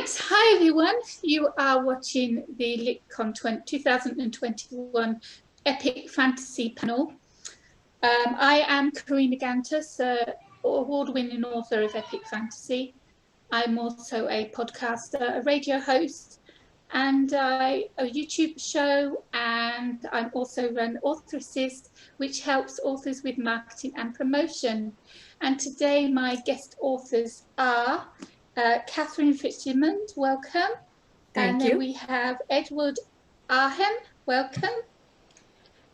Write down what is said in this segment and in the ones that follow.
Right, hi everyone. You are watching the LitCon 2021 Epic Fantasy panel. I am Karina Kantas, award-winning author of Epic Fantasy. I'm also a podcaster, a radio host, and a YouTube show, and I also run Author Assist, which helps authors with marketing and promotion. And today my guest authors are Catherine Fitzsimmons, welcome. Thank and you. then we have Edward Ahern, welcome.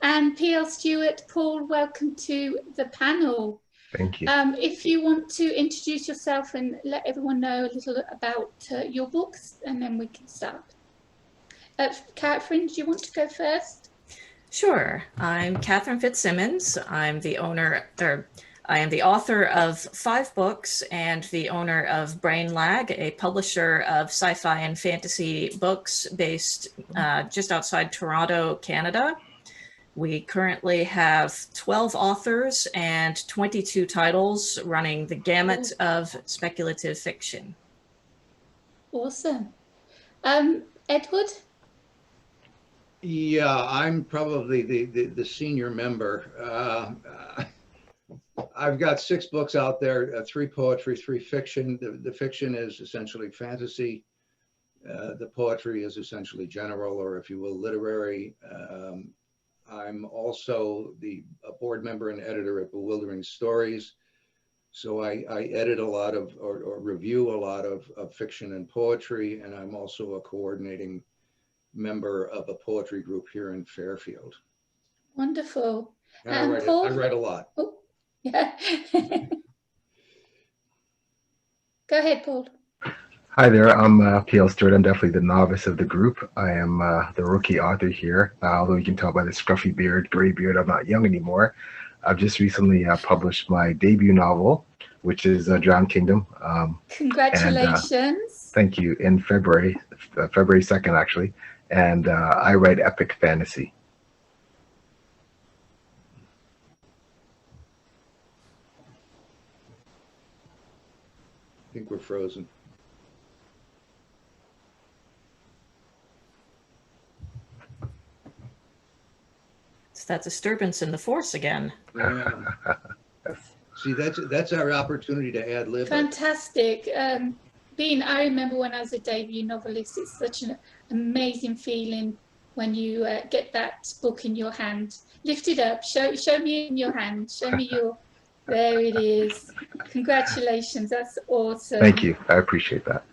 And P.L. Stuart, Paul, welcome to the panel. Thank you. If you want to introduce yourself and let everyone know a little about your books, and then we can start. Catherine, do you want to go first? Sure. I'm Catherine Fitzsimmons. I am the author of 5 books and the owner of Brain Lag, a publisher of sci-fi and fantasy books based just outside Toronto, Canada. We currently have 12 authors and 22 titles running the gamut of speculative fiction. Awesome. Edward? Yeah, I'm probably the senior member. I've got 6 books out there, 3 poetry, 3 fiction. The fiction is essentially fantasy. The poetry is essentially general, or if you will, literary. I'm also a board member and editor at Bewildering Stories. So I edit a lot of, or review a lot of fiction and poetry, and I'm also a coordinating member of a poetry group here in Fairfield. Wonderful. And Paul? I write a lot. Oh, yeah. Go ahead, Paul. Hi there, I'm P.L. Stuart. I'm definitely the novice of the group. I am the rookie author here, although you can tell by the scruffy beard, gray beard, I'm not young anymore. I've just recently published my debut novel, which is Drowned Kingdom. Congratulations. And, thank you, in February 2nd actually. And I write epic fantasy. I think we're frozen. It's that disturbance in the force again. Yeah. See, that's our opportunity to ad lib. Fantastic. I remember when I was a debut novelist, it's such an amazing feeling when you get that book in your hand. Lift it up, show me in your hand, show me there it is. Congratulations, that's awesome. Thank you, I appreciate that.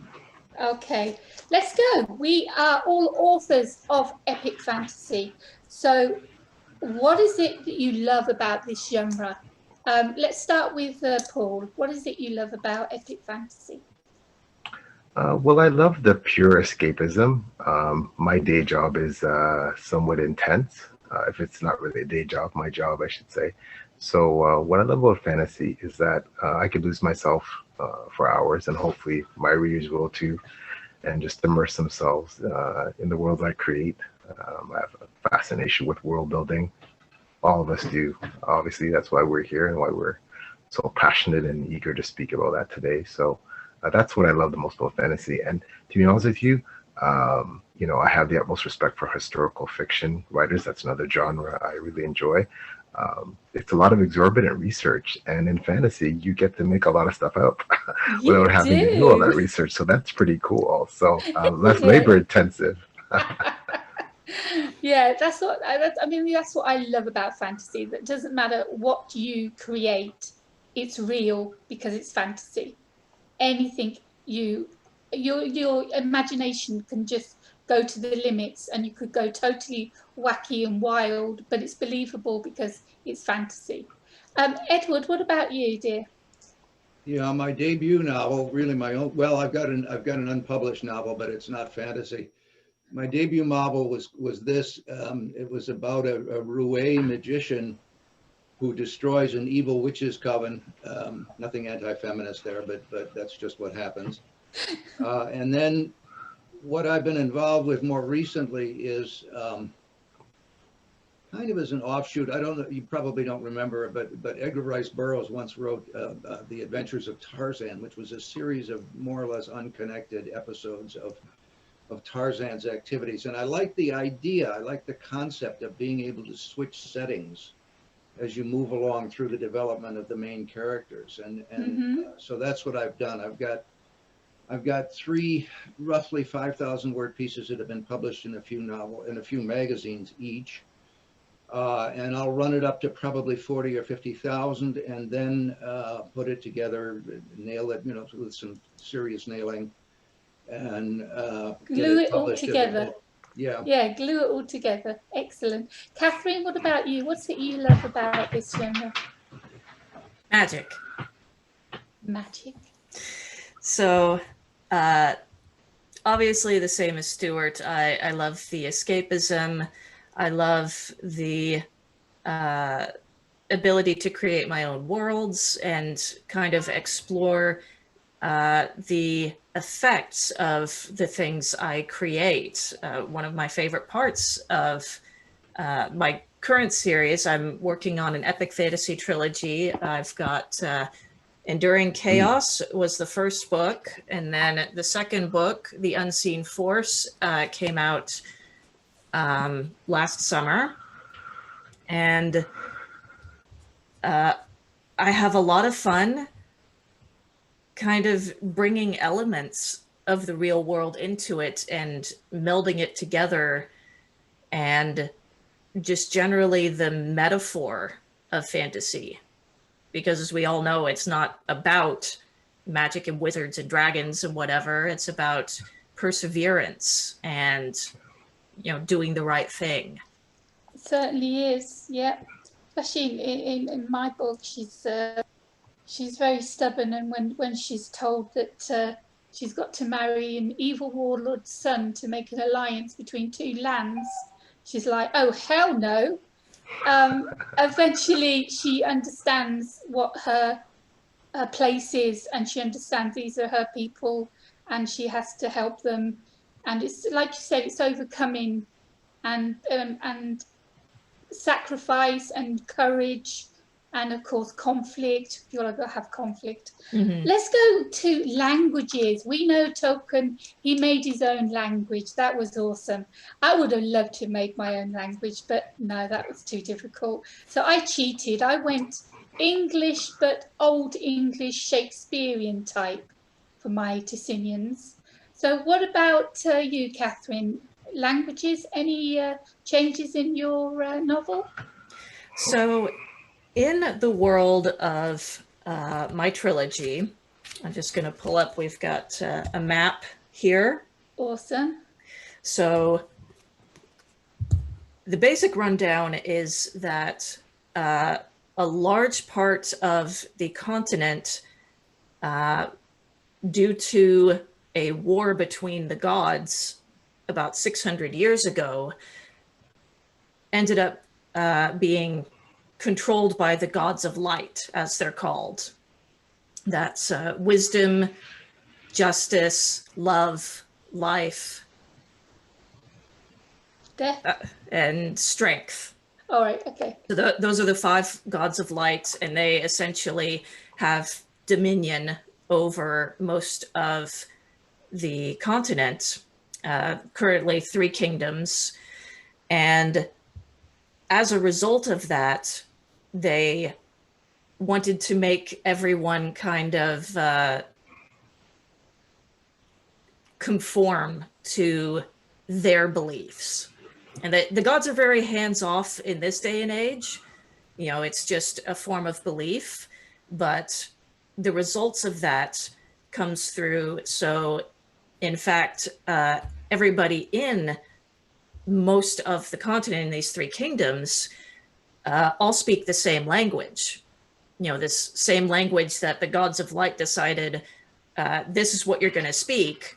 Okay, let's go. We are all authors of epic fantasy. So what is it that you love about this genre? Let's start with Paul. What is it you love about epic fantasy? Well, I love the pure escapism. My day job is somewhat intense. If it's not really a day job, my job, I should say. So what I love about fantasy is that I could lose myself for hours, and hopefully my readers will too, and just immerse themselves in the worlds I create. I have a fascination with world building. All of us do. Obviously, that's why we're here and why we're so passionate and eager to speak about that today. So that's what I love the most about fantasy. And to be honest with you, I have the utmost respect for historical fiction writers. That's another genre I really enjoy. It's a lot of exorbitant research, and in fantasy, you get to make a lot of stuff up without having to do all that research. So that's pretty cool. So less labor intensive. Yeah, that's what I love about fantasy. That doesn't matter what you create, it's real because it's fantasy. Anything your imagination can just go to the limits, and you could go totally wacky and wild, but it's believable because it's fantasy. Edward, what about you, dear? Yeah, my debut novel, really my own. Well, I've got an unpublished novel, but it's not fantasy. My debut novel was this. It was about a roue magician who destroys an evil witch's coven. Nothing anti-feminist there, but that's just what happens. And then what I've been involved with more recently is kind of as an offshoot. I don't know, you probably don't remember it, but Edgar Rice Burroughs once wrote The Adventures of Tarzan, which was a series of more or less unconnected episodes of Tarzan's activities. And I like the idea, I like the concept of being able to switch settings as you move along through the development of the main characters. So that's what I've done. I've got 3 roughly 5,000 word pieces that have been published in a few magazines each. And I'll run it up to probably 40 or 50,000 and then put it together, nail it, with some serious nailing, and glue it all together. Yeah. Yeah, glue it all together. Excellent. Catherine, what about you? What's it you love about this genre? Magic. Magic. So, obviously the same as Stuart, I love the escapism. I love the ability to create my own worlds and kind of explore the effects of the things I create. One of my favorite parts of my current series, I'm working on an epic fantasy trilogy. I've got Enduring Chaos was the first book, and then the second book, The Unseen Force, came out last summer. And I have a lot of fun kind of bringing elements of the real world into it and melding it together, and just generally the metaphor of fantasy. Because as we all know, it's not about magic and wizards and dragons and whatever. It's about perseverance and, doing the right thing. It certainly is, yeah. Especially in my book, she's very stubborn, and when she's told that she's got to marry an evil warlord's son to make an alliance between 2 lands, she's like, oh, hell no. Eventually she understands what her place is, and she understands these are her people and she has to help them. And it's like you said, it's overcoming and sacrifice and courage, and of course conflict. You've got to have conflict. Mm-hmm. Let's go to languages. We know Tolkien, he made his own language. That was awesome. I would have loved to make my own language, but no, that was too difficult. So I cheated. I went English, but Old English Shakespearean type for my Ticinians. So what about you, Catherine? Languages, any changes in your novel? So in the world of my trilogy, I'm just going to pull up, we've got a map here. Awesome. So the basic rundown is that a large part of the continent, due to a war between the gods about 600 years ago, ended up being controlled by the gods of light, as they're called. That's wisdom, justice, love, life, Death, and strength. all right, okay. So those are the 5 gods of light, and they essentially have dominion over most of the continent. Currently 3 kingdoms. And as a result of that, they wanted to make everyone kind of conform to their beliefs. And the gods are very hands-off in this day and age. It's just a form of belief, but the results of that comes through. So in fact, everybody in most of the continent in these 3 kingdoms all speak the same language. This same language that the gods of light decided, this is what you're going to speak.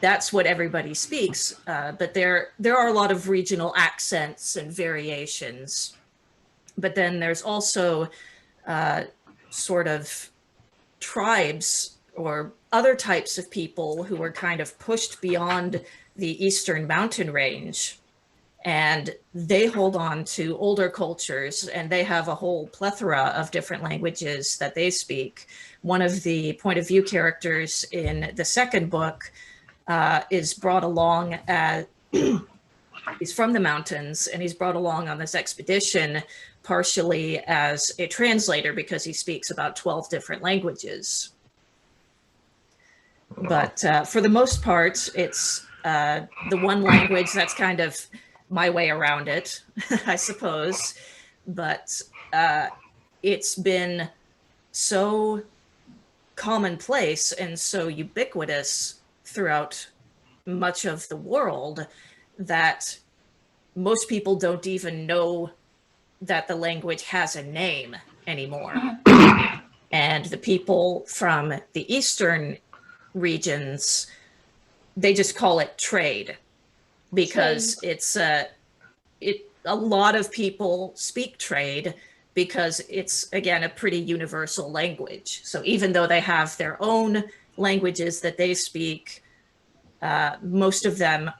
That's what everybody speaks. But there are a lot of regional accents and variations. But then there's also sort of tribes or other types of people who were kind of pushed beyond the eastern mountain range, and they hold on to older cultures, and they have a whole plethora of different languages that they speak. One of the point of view characters in the second book is brought along as he's from the mountains, and he's brought along on this expedition partially as a translator because he speaks about 12 different languages. But for the most part, it's the one language that's kind of my way around it, I suppose. But it's been so commonplace and so ubiquitous throughout much of the world that most people don't even know that the language has a name anymore. And the people from the Eastern regions, they just call it trade because it's a lot of people speak trade because it's, again, a pretty universal language. So even though they have their own languages that they speak, most of them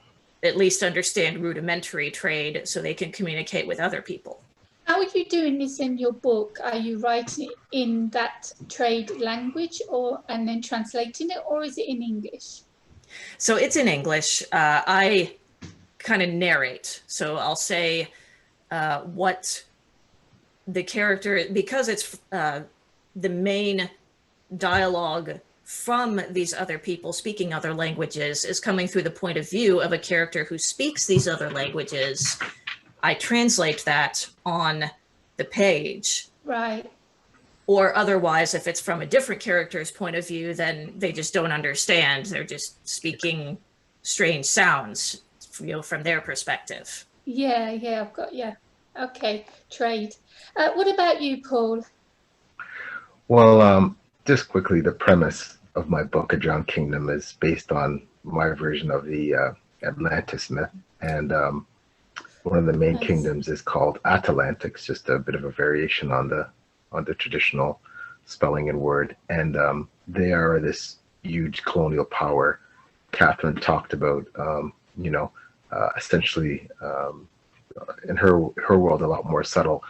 at least understand rudimentary trade so they can communicate with other people. How are you doing this in your book? Are you writing it in that trade language and then translating it, or is it in English? So it's in English. I kind of narrate. So I'll say what the character, because it's the main dialogue from these other people speaking other languages is coming through the point of view of a character who speaks these other languages. I translate that on the page. Right. Or otherwise, if it's from a different character's point of view, then they just don't understand. They're just speaking strange sounds, from their perspective. Yeah, I've got, okay, trade. What about you, Paul? Well, just quickly, the premise of my book, A Drowned Kingdom, is based on my version of the Atlantis myth. And one of the main kingdoms is called Atalantic, just a bit of a variation on the traditional spelling and word. And they are this huge colonial power. Catherine talked about, essentially in her world, a lot more subtle,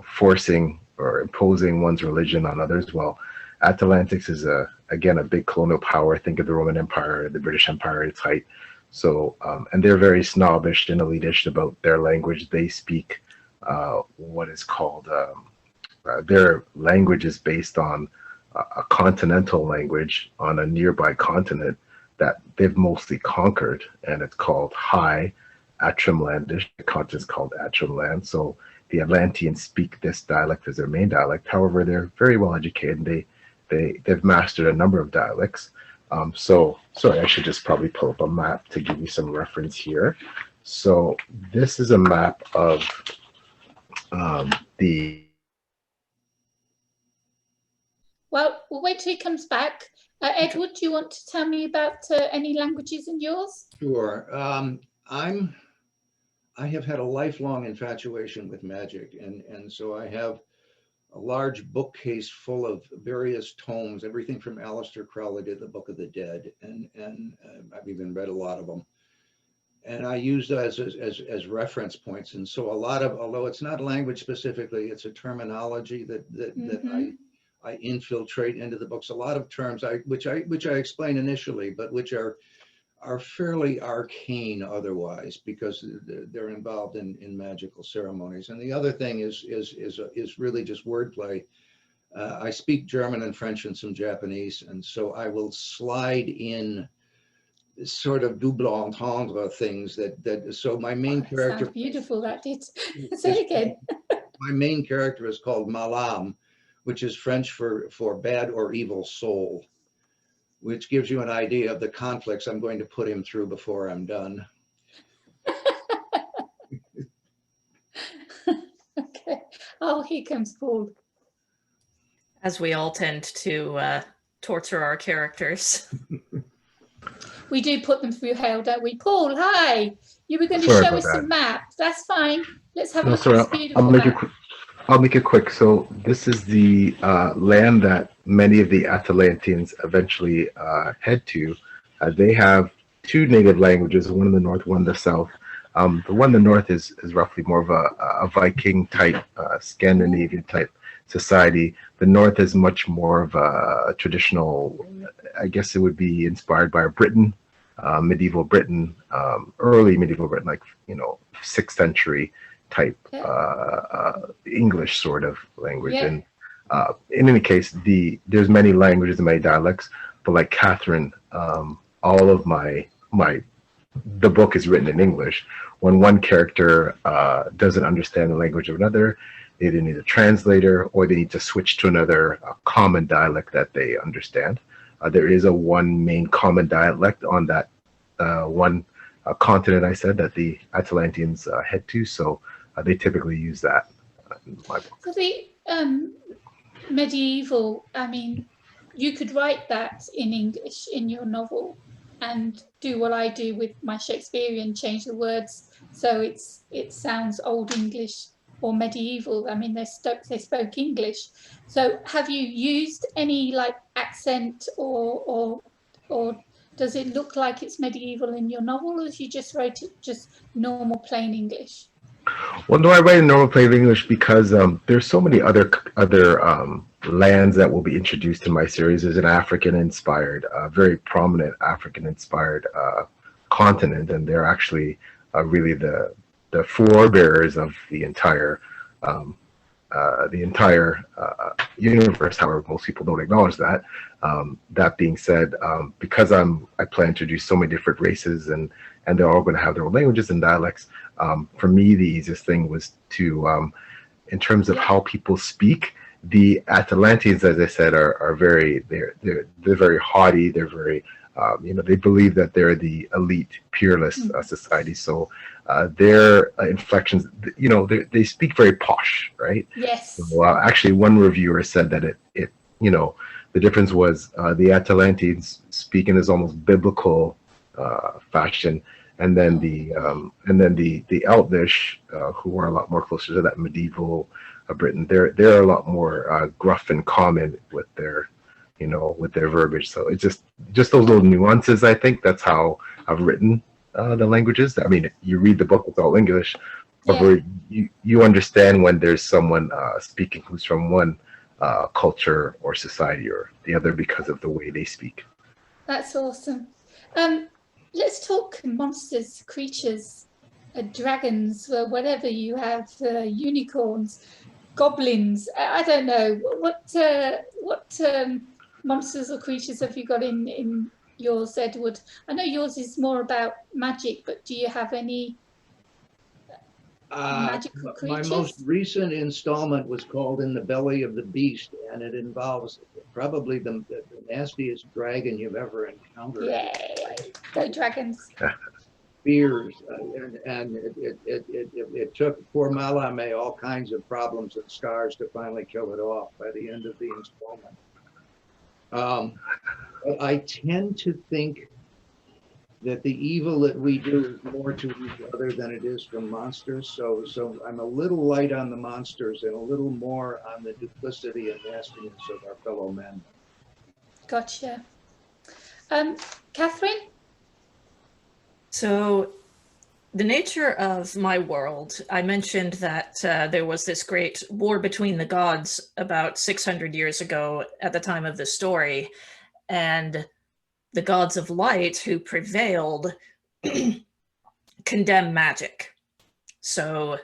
forcing or imposing one's religion on others. Well, Atalantic is again a big colonial power. Think of the Roman Empire, the British Empire at its height. So, and they're very snobbish and elitist about their language. They speak what is called, their language is based on a continental language on a nearby continent that they've mostly conquered, and it's called High Atrimlandish. The continent is called Atrimland. So the Atlanteans speak this dialect as their main dialect. However, they're very well educated. They've mastered a number of dialects. So sorry, I should just probably pull up a map to give you some reference here. So this is a map of the. Well, we'll wait till he comes back. Edward, do you want to tell me about any languages in yours? Sure. I have had a lifelong infatuation with magic, and so I have a large bookcase full of various tomes, everything from Aleister Crowley to the Book of the Dead, and I've even read a lot of them. And I use those as reference points. And so a lot of, although it's not language specifically, it's a terminology that I infiltrate into the books. A lot of terms which I explain initially, but which are fairly arcane otherwise, because they're involved in magical ceremonies. And the other thing is really just wordplay. I speak German and French and some Japanese, and so I will slide in sort of double entendre things so my main character. Sounds beautiful, that did. Say it again. My main character is called Malam, which is French for bad or evil soul, which gives you an idea of the conflicts I'm going to put him through before I'm done. Okay. Oh, here comes Paul. As we all tend to torture our characters. We do put them through hell, don't we? Paul, hi. You were going to Sorry show about us that. some maps. That's fine. Let's have a No, look sorry, at this beautiful map. I'll make it quick. So this is the land that many of the Atalanteans eventually head to. They have two native languages, one in the north, one in the south. The one in the north is roughly more of a Viking type, Scandinavian type society. The north is much more of a traditional, I guess it would be inspired by Britain, medieval Britain, early medieval Britain, like, 6th century type English sort of language. Yeah. And in any case, there's many languages and many dialects, but like Catherine, all of the book is written in English. When one character doesn't understand the language of another, they either need a translator or they need to switch to another common dialect that they understand. There is one main common dialect on that one continent I said that the Atalanteans head to, so they typically use that in my book. So the medieval, I mean, you could write that in English in your novel and do what I do with my Shakespearean, change the words so it sounds Old English or medieval. I mean, they spoke English. So have you used any like accent or does it look like it's medieval in your novel, or you just wrote it just normal plain English? Well, no, I write in normal plain English because there's so many other lands that will be introduced in my series. There's an African-inspired, very prominent African-inspired continent, and they're actually really the forebearers of the entire universe. However, most people don't acknowledge that. That being said, because I plan to introduce so many different races and they're all going to have their own languages and dialects. For me, the easiest thing was to, in terms of how people speak, the Atalanteans, as I said, are very they're very haughty. They're very they believe that they're the elite, peerless society. So their inflections, they speak very posh, right? Yes. So, actually, one reviewer said that it the difference was the Atalanteans speak in this almost biblical fashion, and then the Elvish, who are a lot more closer to that medieval Britain, they're a lot more gruff and common with their verbiage. So it's just those little nuances. I think that's how I've written the languages. I mean, you read the book with all English, but you understand when there's someone speaking who's from one culture or society or the other because of the way they speak. That's awesome. Let's talk monsters, creatures, dragons, whatever you have, unicorns, goblins. I don't know what monsters or creatures have you got in yours, Edward? I know yours is more about magic, but do you have any magical creatures? My most recent installment was called In the Belly of the Beast, and it involves probably the nastiest dragon you've ever encountered. Yay! Go dragons. Spears, and it took poor Malame all kinds of problems and scars to finally kill it off by the end of the installment. I tend to think that the evil that we do is more to each other than it is from monsters. So I'm a little light on the monsters and a little more on the duplicity and nastiness of our fellow men. Gotcha. Catherine? So the nature of my world, I mentioned that there was this great war between the gods about 600 years ago at the time of the story, and the gods of light who prevailed condemn magic. So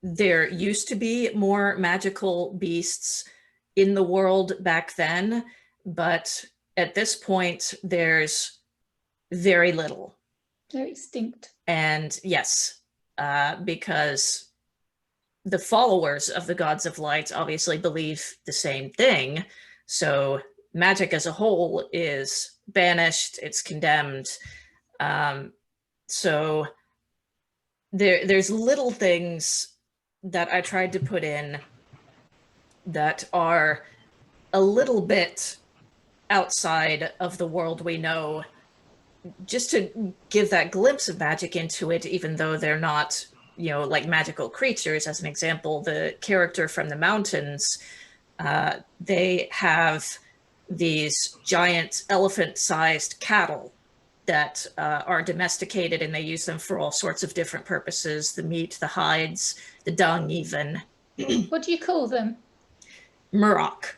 there used to be more magical beasts in the world back then, but at this point there's very little. They're extinct. And yes, because the followers of the gods of light obviously believe the same thing. So magic as a whole is banished, it's condemned. So there's little things that I tried to put in that are a little bit outside of the world we know, just to give that glimpse of magic into it, even though they're not, like magical creatures. As an example, the character from the mountains, they have these giant elephant-sized cattle that are domesticated, and they use them for all sorts of different purposes, the meat, the hides, the dung even. What do you call them? Murok.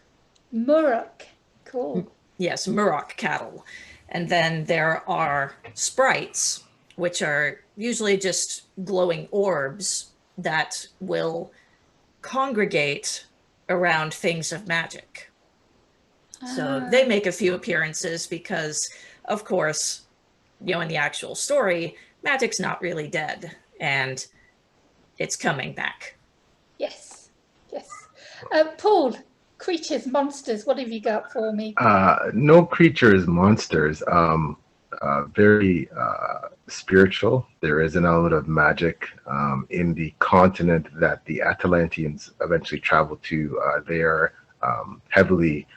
Murok. Cool. Yes, Murok cattle. And then there are sprites, which are usually just glowing orbs that will congregate around things of magic. So they make a few appearances because, of course, you know, in the actual story, magic's not really dead, and it's coming back. Yes, yes. Paul, creatures, monsters, what have you got for me? No creatures, monsters. Very spiritual. There is an element of magic in the continent that the Atlanteans eventually traveled to. They are heavily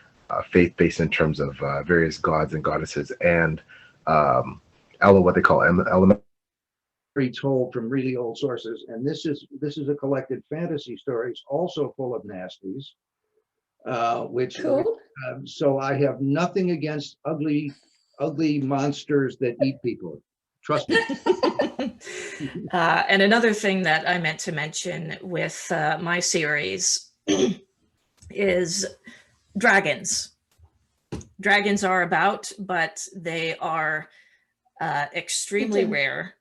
faith-based in terms of various gods and goddesses, and what they call elemental. Told from really old sources, and this is a collected fantasy stories, also full of nasties. Cool. So I have nothing against ugly monsters that eat people. Trust me. And another thing that I meant to mention with my series is dragons. Dragons are about, but they are extremely rare.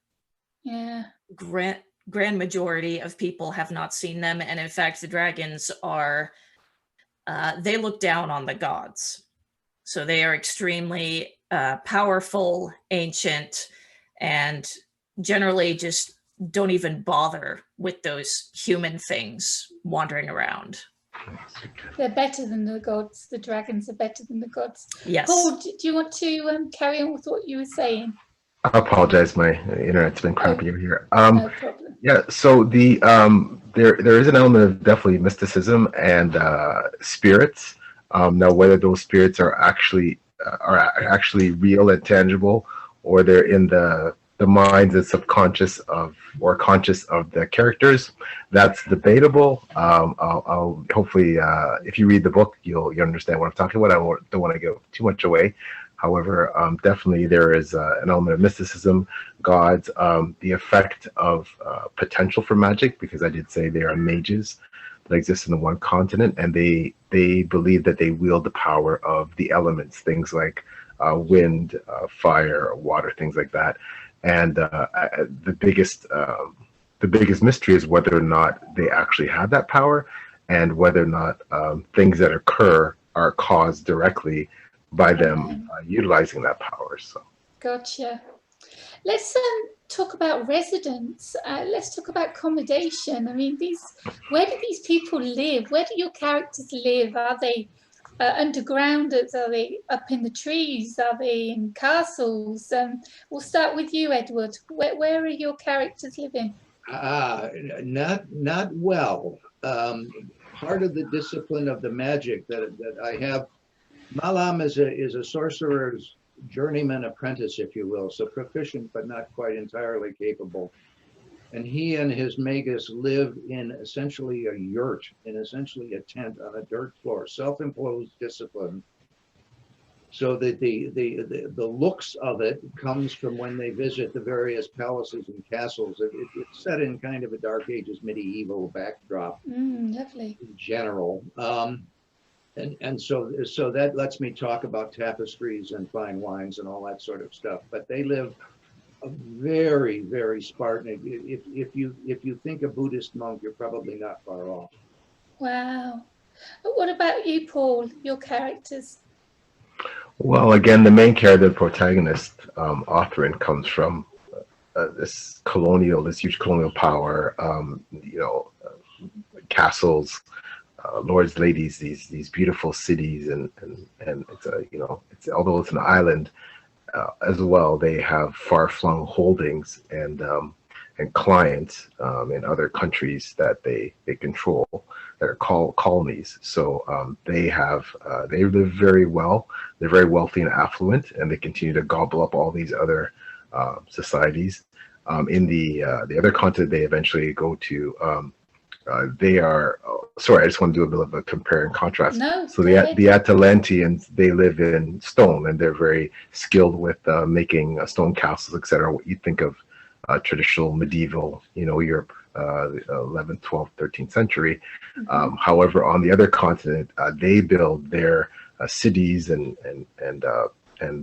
Yeah. Grand majority of people have not seen them, and in fact, the dragons are they look down on the gods. So they are extremely powerful, ancient, and generally just don't even bother with those human things wandering around. They're better than the gods. The dragons are better than the gods. Yes. Paul, do you want to carry on with what you were saying? I apologize, my internet's been crappy over here. No problem. Yeah, so the there is an element of definitely mysticism and spirits. Now, whether those spirits are actually real and tangible, or they're in the minds and subconscious of or conscious of the characters, that's debatable. I'll hopefully, if you read the book, you'll understand what I'm talking about. I don't want to give too much away. However, definitely there is an element of mysticism, gods, the effect of potential for magic, because I did say there are mages that exist in the one continent, and they believe that they wield the power of the elements, things like wind, fire, water, things like that. And the biggest mystery is whether or not they actually have that power, and whether or not things that occur are caused directly by them utilizing that power. So Gotcha. Let's talk about residents. Let's talk about accommodation. I mean, where do these people live? Where do your characters live? Are they underground? Are they up in the trees? Are they in castles? We'll start with you, Edward. Where are your characters living? Not well. Part of the discipline of the magic that I have, Malam is a sorcerer's journeyman apprentice, if you will, so proficient but not quite entirely capable. And he and his magus live in essentially a yurt, in essentially a tent on a dirt floor, self-imposed discipline. So that the looks of it comes from when they visit the various palaces and castles. It's set in kind of a Dark Ages medieval backdrop. Lovely. In general. And so that lets me talk about tapestries and fine wines and all that sort of stuff. But they live a very, very Spartan. If you think a Buddhist monk, you're probably not far off. Wow. What about you, Paul? Your characters? well, again, the main character, the protagonist, Ahern, comes from this huge colonial power, castles, lords, ladies, these beautiful cities, and it's although it's an island as well, they have far-flung holdings and clients in other countries that they control that are called colonies. So they live very well. They're very wealthy and affluent, and they continue to gobble up all these other societies. In the other continent, they eventually go to they are, sorry, I just want to do a bit of a compare and contrast. No, So go ahead. the Atalanteans, they live in stone, and they're very skilled with making stone castles, etc. What you think of traditional medieval, Europe, 11th, 12th, 13th century. However, on the other continent, they build their cities and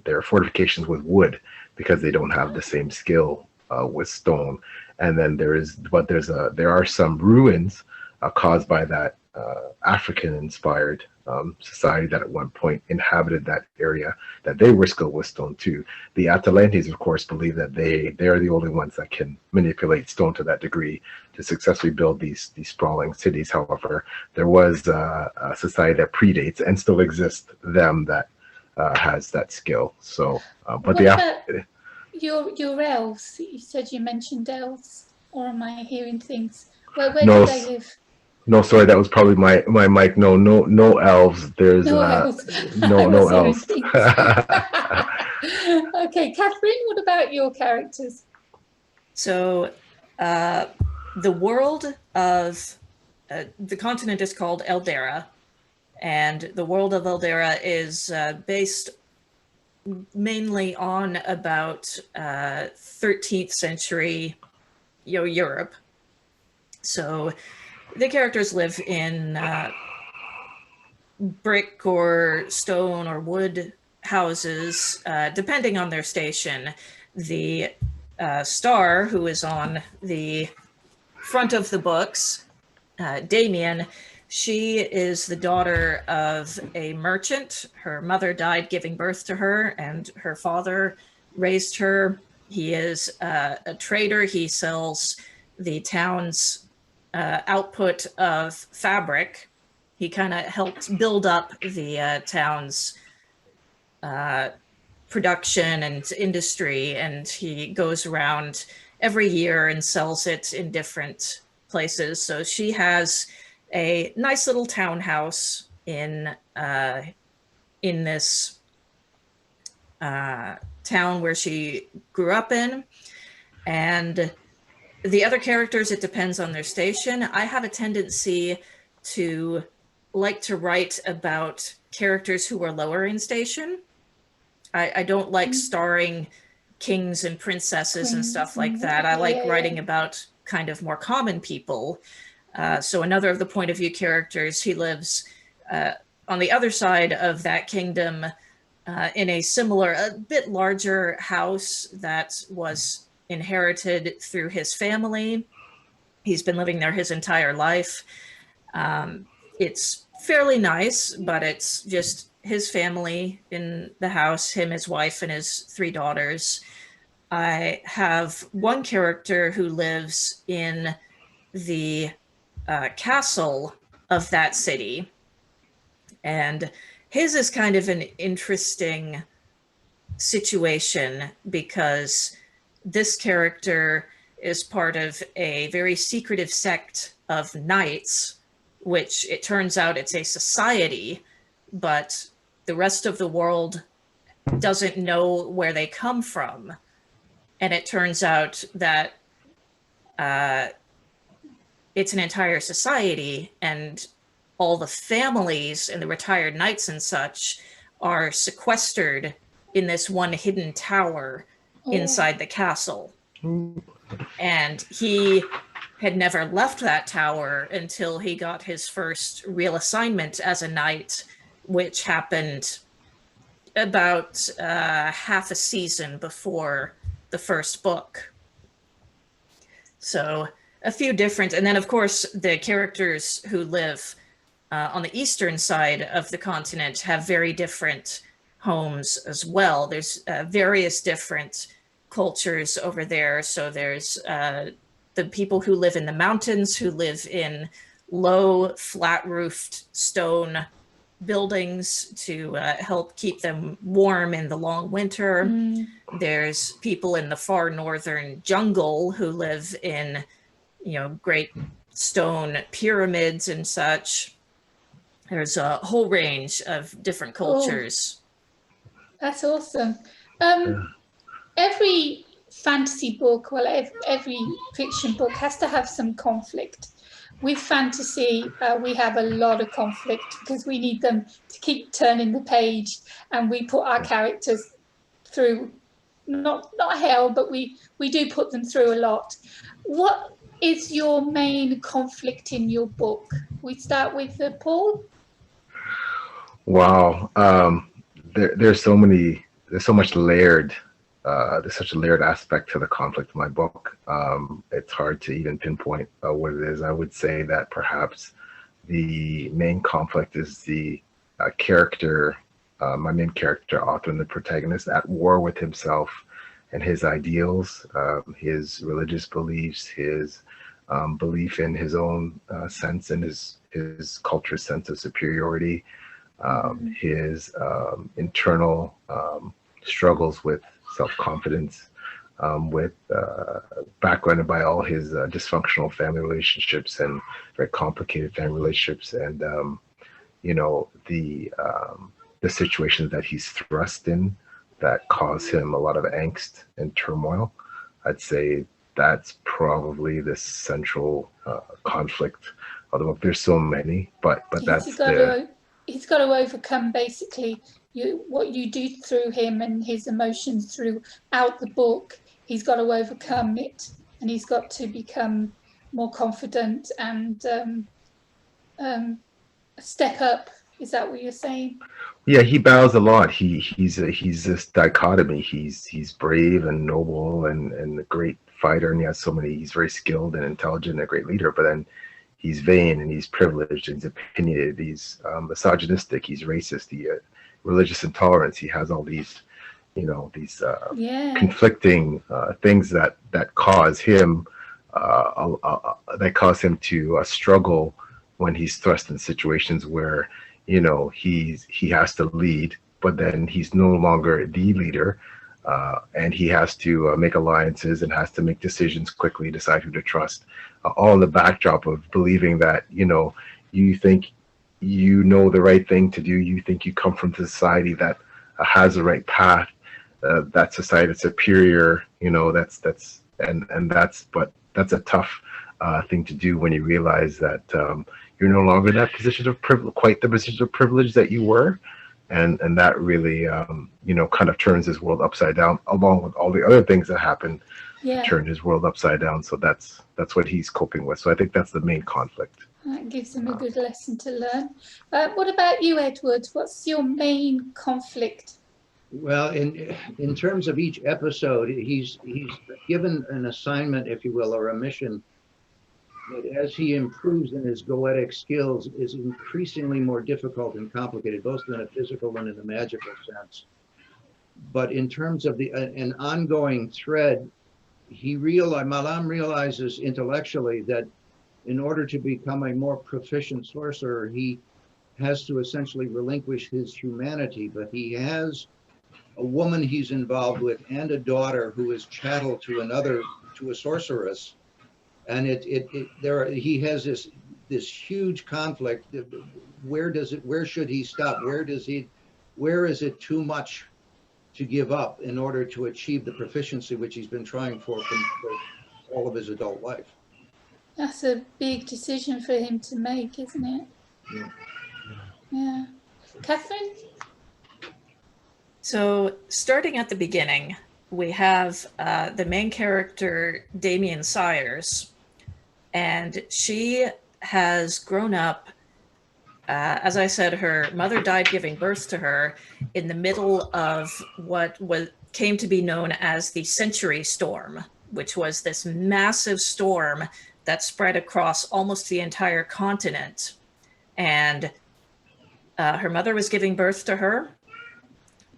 their fortifications with wood, because they don't have the same skill with stone. And then there are some ruins caused by that African-inspired society that at one point inhabited that area, that they were skilled with stone too. The Atalantes, of course, believe that they are the only ones that can manipulate stone to that degree to successfully build these sprawling cities. However, there was a society that predates and still exists them that has that skill. So, but what about your elves? You said you mentioned elves, or am I hearing things? Where No, do they live? No, sorry, that was probably my mic. No elves. There's No elves. no elves. Okay, Catherine, what about your characters? So the world of the continent is called Eldera, and the world of Eldera is based mainly on about 13th century Europe. So the characters live in brick or stone or wood houses, depending on their station. The star, who is on the front of the books, Damien, she is the daughter of a merchant. Her mother died giving birth to her, and her father raised her. He is a trader. He sells the town's output of fabric. He kind of helped build up the town's production and industry, and he goes around every year and sells it in different places. So she has a nice little townhouse in this town where she grew up in. And the other characters, it depends on their station. I have a tendency to like to write about characters who are lower in station. I don't like starring kings and princesses and stuff like that. I like writing about kind of more common people. So another of the point of view characters, he lives on the other side of that kingdom in a similar, a bit larger house that was inherited through his family. He's been living there his entire life. It's fairly nice, but it's just his family in the house, him, his wife, and his 3 daughters. I have one character who lives in the castle of that city, and his is kind of an interesting situation because this character is part of a very secretive sect of knights, which it turns out it's a society, but the rest of the world doesn't know where they come from. And it turns out that it's an entire society, and all the families and the retired knights and such are sequestered in this one hidden tower inside the castle. And he had never left that tower until he got his first real assignment as a knight, which happened about half a season before the first book. So a few different, and then of course the characters who live on the eastern side of the continent have very different homes as well. There's various different cultures over there. So there's the people who live in the mountains, who live in low, flat-roofed stone buildings to help keep them warm in the long winter. There's people in the far northern jungle who live in, great stone pyramids and such. There's a whole range of different cultures. That's awesome. Every fantasy book, well, every fiction book has to have some conflict. with fantasy, we have a lot of conflict because we need them to keep turning the page, and we put our characters through not hell, but we do put them through a lot. What is your main conflict in your book? We start with Paul. Wow. There's so many, there's so much layered, there's such a layered aspect to the conflict in my book. It's hard to even pinpoint what it is. I would say that perhaps the main conflict is the character, my main character, author, and the protagonist at war with himself and his ideals, his religious beliefs, his belief in his own sense and his culture's sense of superiority, his internal struggles with self-confidence, with backgrounded by all his dysfunctional family relationships and very complicated family relationships, and you know, the situations that he's thrust in that cause him a lot of angst and turmoil. I'd say that's probably the central conflict of the book. There's so many, but that's he's got to overcome basically what you do through him and his emotions throughout the book. He's got to overcome it, and he's got to become more confident and step up. Is that what you're saying? Yeah, he bows a lot. He's this dichotomy. He's brave and noble and a great fighter, and he has so many. He's very skilled and intelligent and a great leader. But then he's vain and he's privileged and he's opinionated. He's misogynistic. He's racist. He religious intolerance. He has all these, you know, these conflicting things that cause him to struggle when he's thrust in situations where, you know, he has to lead, but then he's no longer the leader, and he has to make alliances and has to make decisions quickly, decide who to trust, all in the backdrop of believing that, you know, you think you know the right thing to do, you think you come from society that has the right path, that society is superior, you know, that's a tough thing to do when you realize that you're no longer in that position of privilege, quite the position of privilege that you were, and that really you know, kind of turns his world upside down, along with all the other things that happen. Turn his world upside down. So that's what he's coping with. So I think that's the main conflict. That gives him a good lesson to learn. What about you, Edward? What's your main conflict? Well, in terms of each episode, he's given an assignment, if you will, or a mission that, as he improves in his goetic skills, is increasingly more difficult and complicated, both in a physical and in a magical sense. But in terms of an ongoing thread, Malam realizes intellectually that in order to become a more proficient sorcerer, he has to essentially relinquish his humanity. But he has a woman he's involved with and a daughter who is chattel to a sorceress. And he has this huge conflict. Where should he stop? Where is it too much to give up in order to achieve the proficiency which he's been trying for all of his adult life? That's a big decision for him to make, isn't it? Yeah. Catherine? So starting at the beginning, we have the main character, Damien Sayers, and she has grown up, as I said, her mother died giving birth to her in the middle of what came to be known as the Century Storm, which was this massive storm that spread across almost the entire continent. And her mother was giving birth to her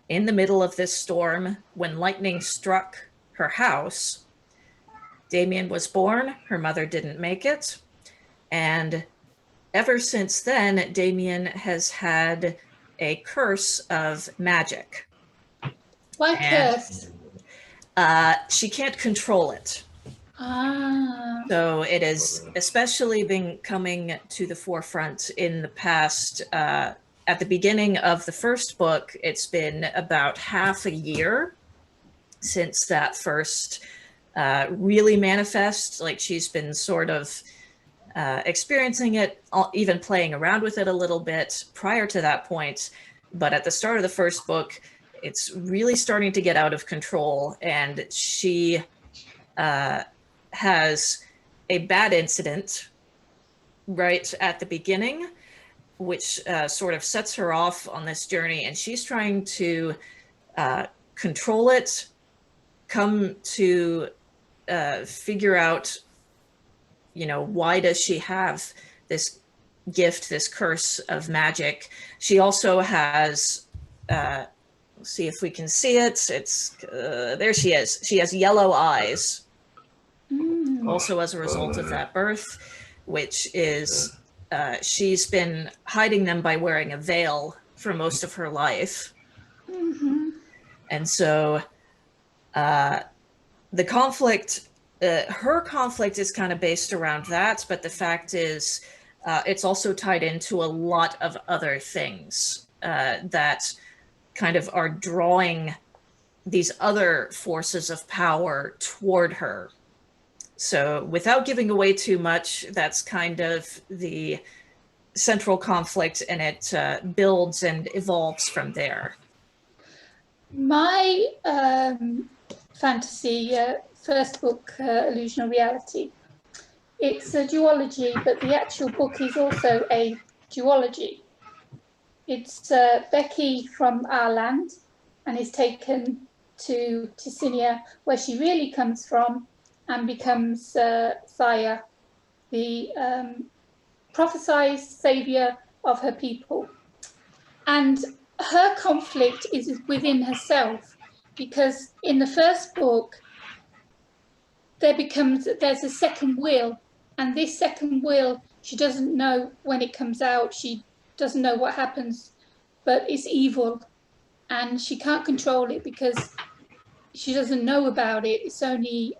in the middle of this storm when lightning struck her house. Damien was born, her mother didn't make it. And ever since then, Damien has had a curse of magic. Why curse? She can't control it. Ah. So it has especially been coming to the forefront in the past. At the beginning of the first book, it's been about half a year since that first really manifest. Like, she's been sort of experiencing it, even playing around with it a little bit prior to that point. But at the start of the first book, it's really starting to get out of control, and she has a bad incident right at the beginning, which sort of sets her off on this journey, and she's trying to control it, come to figure out, you know, why does she have this gift, this curse of magic. She also has, let's see if we can see it. It's, there she is. She has yellow eyes, also as a result of that birth, which is, she's been hiding them by wearing a veil for most of her life. And so the conflict, her conflict is kind of based around that, but the fact is it's also tied into a lot of other things that kind of are drawing these other forces of power toward her. So without giving away too much, that's kind of the central conflict, and it builds and evolves from there. My fantasy first book, Illusional Reality, it's a duology, but the actual book is also a duology. It's Becky from our land and is taken to Ticinia, where she really comes from, and becomes Thaya, the prophesied saviour of her people. And her conflict is within herself, because in the first book, there's a second will, and this second will, she doesn't know when it comes out, she doesn't know what happens, but it's evil, and she can't control it because she doesn't know about it. It's only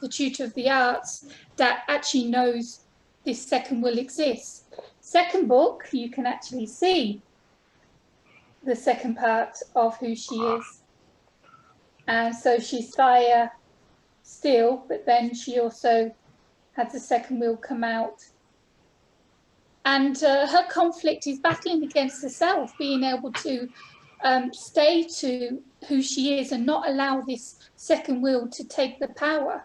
the tutor of the arts that actually knows this second will exists. Second book, you can actually see the second part of who she is. And so she's Thaya still, but then she also had the second will come out. And her conflict is battling against herself, being able to stay to who she is and not allow this second will to take the power.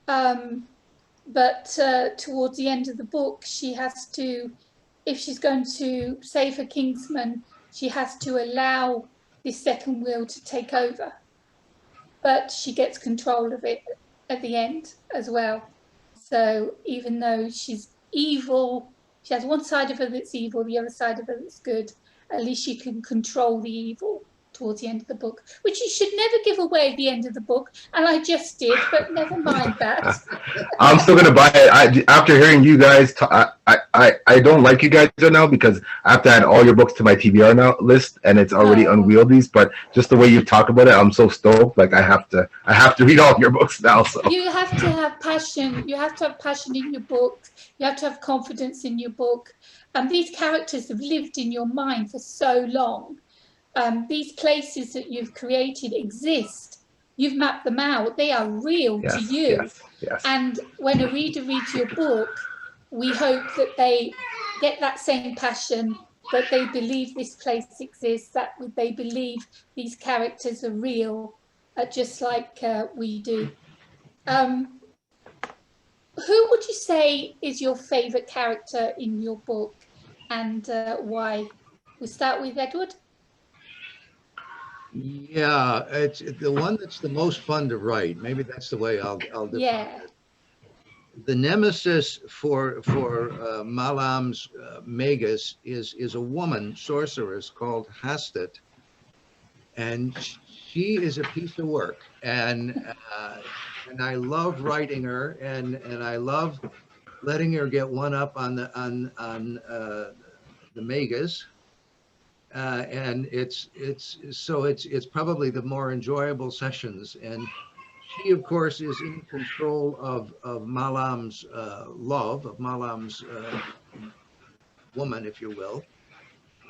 But towards the end of the book, she has to, if she's going to save her kinsman, she has to allow this second will to take over. But she gets control of it at the end as well. So even though she's evil, she has one side of her that's evil, the other side of her that's good, at least she can control the evil towards the end of the book, which you should never give away at the end of the book, and I just did, but never mind that. I'm still gonna buy it. After hearing you guys, I don't like you guys right now because I have to add all your books to my TBR now list, and it's already unwieldy. But just the way you talk about it, I'm so stoked. Like I have to read all your books now. So you have to have passion. You have to have passion in your book. You have to have confidence in your book. And these characters have lived in your mind for so long. These places that you've created exist. You've mapped them out. They are real to you. Yes. And when a reader reads your book, we hope that they get that same passion, that they believe this place exists, that they believe these characters are real, just like we do. Who would you say is your favourite character in your book, and why? We'll start with Edward. Yeah, it's the one that's the most fun to write. Maybe that's the way I'll define it. The nemesis for Malam's Magus is a woman sorceress called Hastet, and she is a piece of work. And I love writing her, and I love letting her get one up on the Magus. And it's probably the more enjoyable sessions. And she, of course, is in control of Malam's love, of Malam's woman, if you will.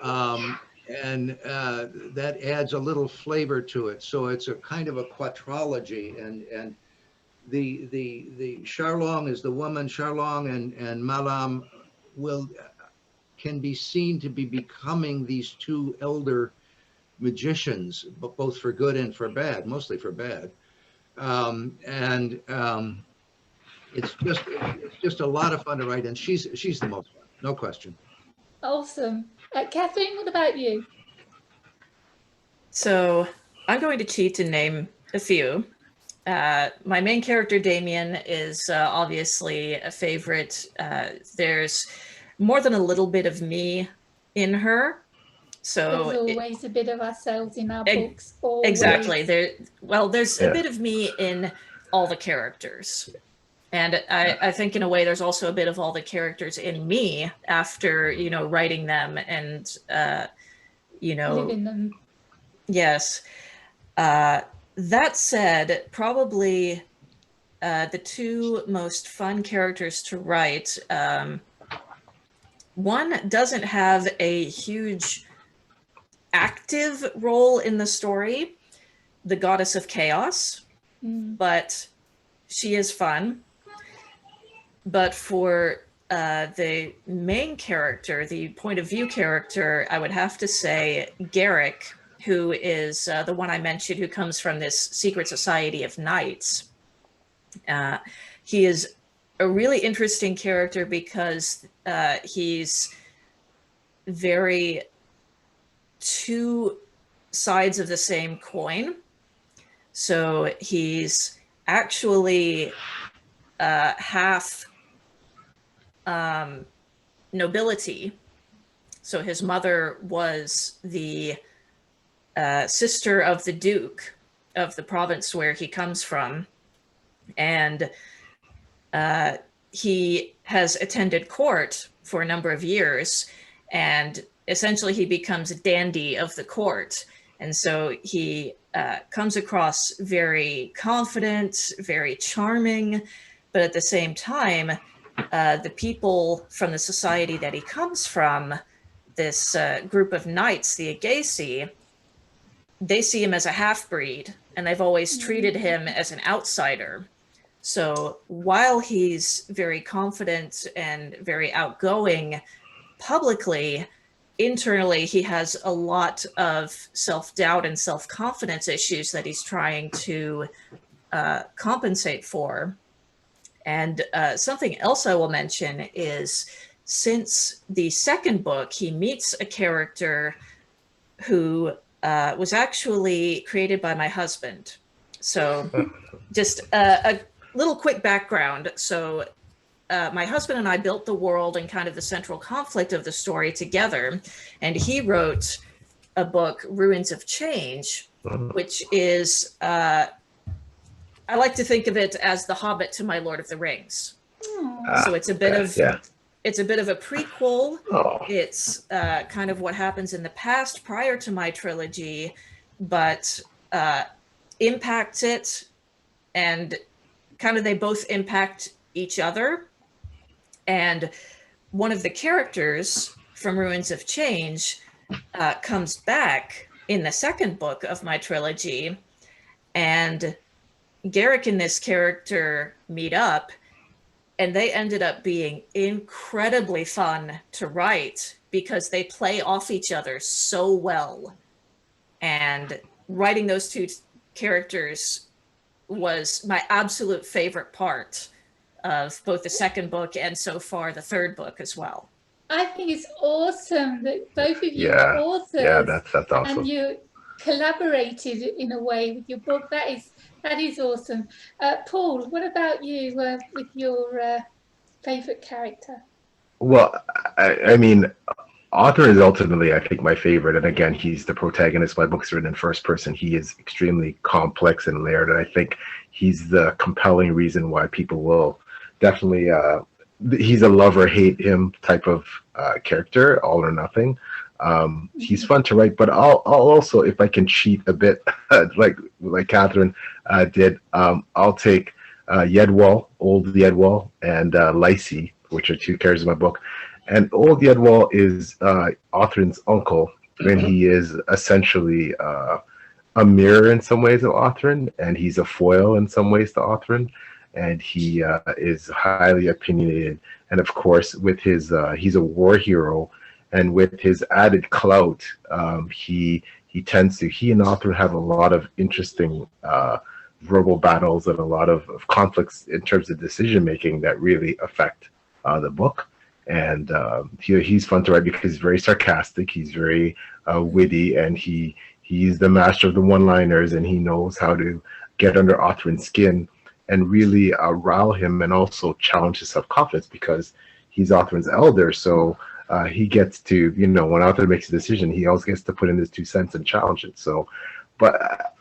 And that adds a little flavor to it. So it's a kind of a quadrology. And the Charlong is the woman. Charlong and Malam can be seen to be becoming these two elder magicians, but both for good and for bad, mostly for bad. It's just a lot of fun to write, and she's the most fun, no question. Awesome. Catherine, what about you? So I'm going to cheat and name a few. My main character, Damien, is obviously a favorite. There's more than a little bit of me in her. So there's always a bit of ourselves in our books. Always. Exactly. There's a bit of me in all the characters. And I think in a way there's also a bit of all the characters in me after, writing them and, living them. Yes. That said, probably the two most fun characters to write, one doesn't have a huge active role in the story, the Goddess of Chaos, but she is fun. But for the main character, the point of view character, I would have to say Garrick, who is the one I mentioned, who comes from this secret society of knights. He is a really interesting character because he's very two sides of the same coin. So he's actually half nobility. So his mother was the sister of the Duke of the province where he comes from. And he has attended court for a number of years, and essentially he becomes a dandy of the court. And so he comes across very confident, very charming, but at the same time, the people from the society that he comes from, this group of knights, the Agaci, they see him as a half-breed, and they've always treated him as an outsider. So while he's very confident and very outgoing publicly, internally he has a lot of self-doubt and self-confidence issues that he's trying to compensate for. And something else I will mention is, since the second book, he meets a character who was actually created by my husband. So just a little quick background. So my husband and I built the world and kind of the central conflict of the story together. And he wrote a book, Ruins of Change, which is, I like to think of it as the Hobbit to my Lord of the Rings. So it's a bit of it's a bit of a prequel. It's kind of what happens in the past prior to my trilogy, but impacts it, and kind of they both impact each other. And one of the characters from Ruins of Change comes back in the second book of my trilogy, and Garrick and this character meet up, and they ended up being incredibly fun to write because they play off each other so well. And writing those two characters was my absolute favorite part of both the second book and so far the third book as well. I think it's awesome that both of you are authors. Yeah, that's awesome. And you collaborated in a way with your book. That is awesome. Paul, what about you with your favorite character? Well, I mean, Ahern is ultimately, I think, my favorite. And again, he's the protagonist. My book's written in first person. He is extremely complex and layered. And I think he's the compelling reason why people will definitely, he's a love or hate him type of character, all or nothing. He's fun to write, but I'll also, if I can cheat a bit, like Catherine did, I'll take Yedwall, old Yedwall, and Lysy, which are two characters in my book. And old Yedwall is Ahern's uncle, and he is essentially a mirror in some ways of Ahern, and he's a foil in some ways to Ahern. and he is highly opinionated. And of course, with his he's a war hero, and with his added clout, he and author have a lot of interesting verbal battles and a lot of conflicts in terms of decision making that really affect the book. And he's fun to write because he's very sarcastic, he's very witty, and he's the master of the one-liners, and he knows how to get under Ahern's skin and really rile him, and also challenge his self-confidence, because he's Ahern's elder. So he gets to, you know, when Ahern makes a decision, he always gets to put in his 2 cents and challenge it. So, but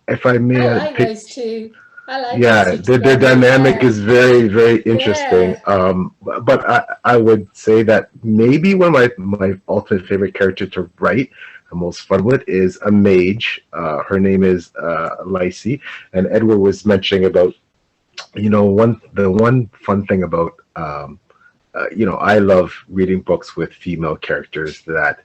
if I may, I like those two. I like yeah, those two their together, dynamic yeah. is very, very interesting. Yeah. But I would say that maybe one of my ultimate favorite character to write, the most fun with, is a mage. Her name is Lacey, and Edward was mentioning about, you know, the one fun thing about you know, I love reading books with female characters that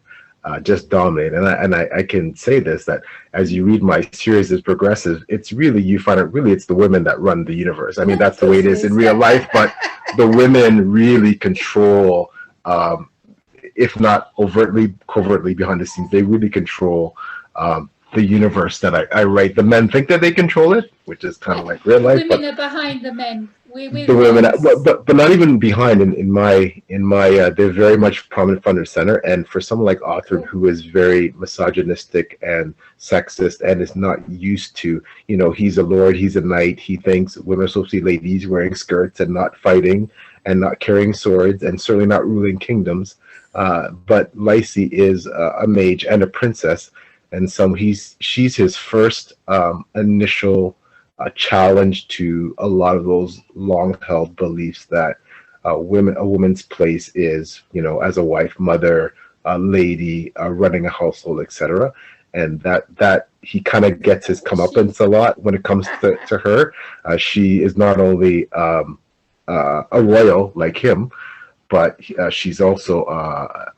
just dominate, and I can say this, that as you read my series as progressive, it's really, you find out really it's the women that run the universe. I mean, that's the way it is in real life, but the women really control, if not overtly, covertly behind the scenes, they really control the universe that I write. The men think that they control it, which is kind of like real life. Women are behind the men. The women, but not even behind. In my they're very much prominent front and center. And for someone like Ahern, who is very misogynistic and sexist and is not used to, you know, he's a lord, he's a knight, he thinks women are supposed to be ladies wearing skirts and not fighting and not carrying swords and certainly not ruling kingdoms. But Lacey is a mage and a princess, and so she's his first initial challenge to a lot of those long-held beliefs that a woman's place is, you know, as a wife, mother, lady, running a household, etc. And that he kind of gets his comeuppance a lot when it comes to her. She is not only a royal like him, but she's also,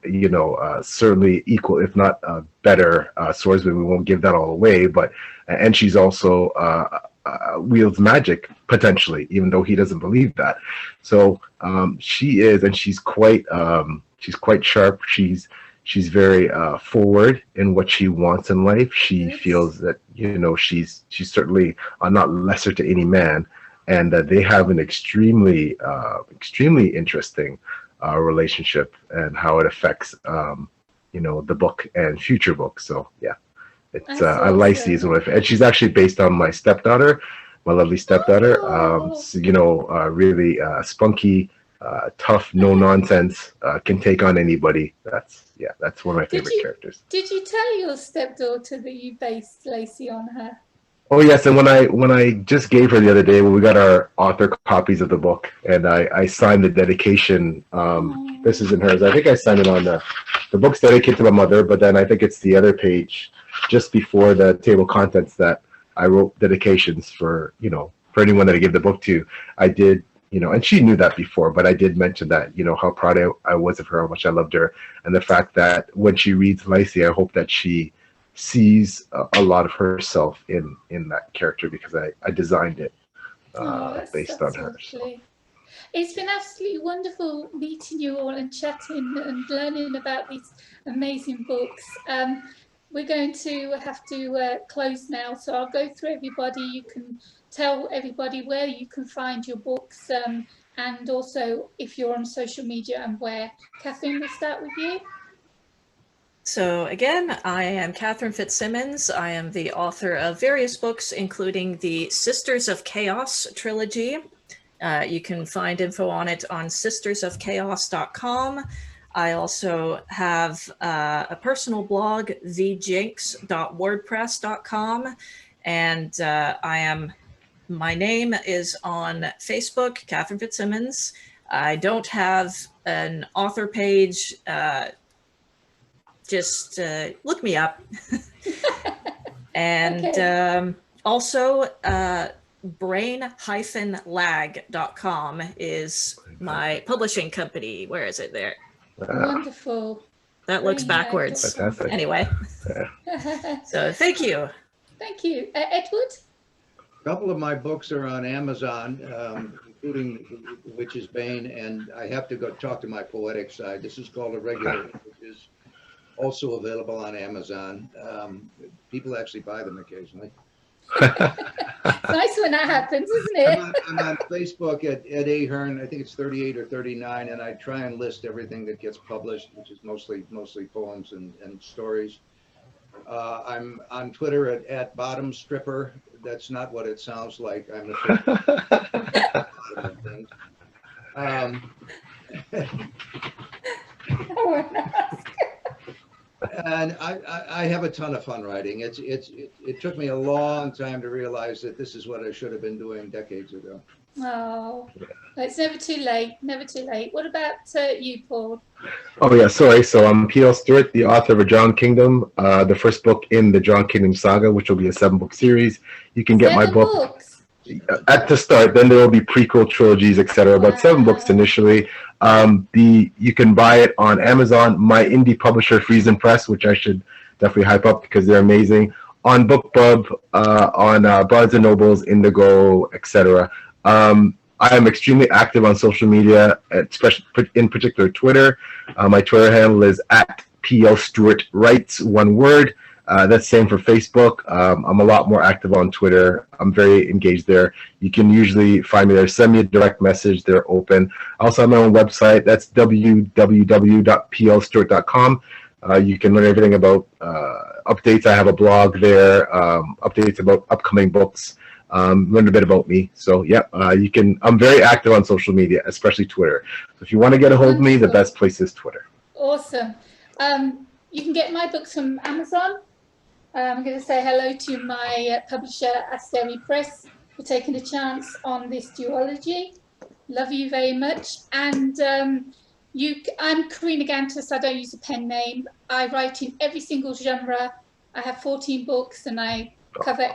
you know, certainly equal, if not better swordsman. We won't give that all away, and she's also wields magic potentially, even though he doesn't believe that. So she is, and she's quite sharp. She's very forward in what she wants in life. She feels that, you know, she's certainly not lesser to any man, and they have an extremely interesting relationship, and how it affects you know, the book and future books. So yeah, it's Lacey is one of, and she's actually based on my stepdaughter, my lovely stepdaughter. So, you know, really spunky, tough, no nonsense, can take on anybody. That's one of my favorite characters. Did you tell your stepdaughter that you based Lacey on her? Oh yes, and when I just gave her the other day, when we got our author copies of the book, and I signed the dedication. This isn't hers. I think I signed it on the book's dedicated to my mother, but then I think it's the other page just before the table of contents that I wrote dedications for, you know, for anyone that I gave the book to. I did, you know, and she knew that before, but I did mention that, you know, how proud I was of her, how much I loved her, and the fact that when she reads Lacey, I hope that she sees a lot of herself in that character, because I designed it based on her. So. It's been absolutely wonderful meeting you all and chatting and learning about these amazing books. We're going to have to close now, so I'll go through everybody. You can tell everybody where you can find your books, and also if you're on social media and where. Catherine, we'll start with you. So again, I am Catherine Fitzsimmons. I am the author of various books, including the Sisters of Chaos trilogy. You can find info on it on sistersofchaos.com. I also have a personal blog, thejinx.wordpress.com, and my name is on Facebook, Catherine Fitzsimmons. I don't have an author page. Just look me up. And okay. Also brain-lag.com is my publishing company. Where is it there? Wonderful. That looks backwards. Fantastic. Anyway. So thank you. Thank you. Edward? A couple of my books are on Amazon, including which is Bane, and I have to go talk to my poetic side. This is called Irregular, which is also available on Amazon. People actually buy them occasionally. It's nice when that happens, isn't it? I'm on Facebook at Ahern. I think it's 38 or 39, and I try and list everything that gets published, which is mostly poems and stories. I'm on Twitter at Bottom Stripper. That's not what it sounds like. I'm a things. And I have a ton of fun writing. It took me a long time to realize that this is what I should have been doing decades ago. Oh, it's never too late. Never too late. What about you, Paul? Oh yeah, sorry. So I'm P.L. Stuart, the author of A Drawn Kingdom, the first book in the Drawn Kingdom saga, which will be a 7-book series. You can get my book at the start. Then there will be prequel trilogies, etc. Wow. About 7 books initially. You can buy it on Amazon. My indie publisher, Friesen Press, which I should definitely hype up because they're amazing. On BookBub, on Barnes and Nobles, Indigo, etc. I am extremely active on social media, especially in particular Twitter. My Twitter handle is at PL Stuart Writes, one word. That's same for Facebook. I'm a lot more active on Twitter. I'm very engaged there. You can usually find me there. Send me a direct message. They're open. I also have my own website. That's www.plstuart.com. You can learn everything about updates. I have a blog there, updates about upcoming books. Learn a bit about me. So yeah, you can. I'm very active on social media, especially Twitter. So if you want to get a hold of me, the best place is Twitter. Awesome. You can get my books from Amazon. I'm going to say hello to my publisher, Asteri Press, for taking a chance on this duology. Love you very much. And I'm Karina Kantas. I don't use a pen name. I write in every single genre. I have 14 books, and I cover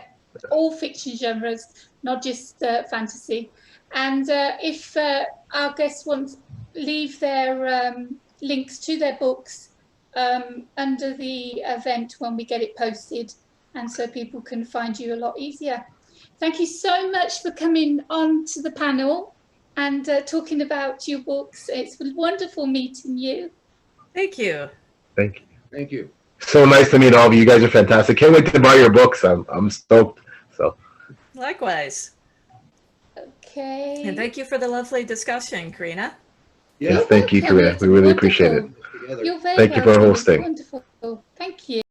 all fiction genres, not just fantasy. And if our guests want to leave their links to their books under the event when we get it posted, and so people can find you a lot easier. Thank you so much for coming on to the panel and talking about your books. It's wonderful meeting you. Thank you. Thank you. Thank you. So nice to meet all of you. You guys are fantastic. Can't wait to buy your books. I'm stoked. So. Likewise. Okay. And thank you for the lovely discussion, Karina. Yes, thank you, Karina. We really appreciate it. You're very Thank you for hosting. Wonderful. Thank you.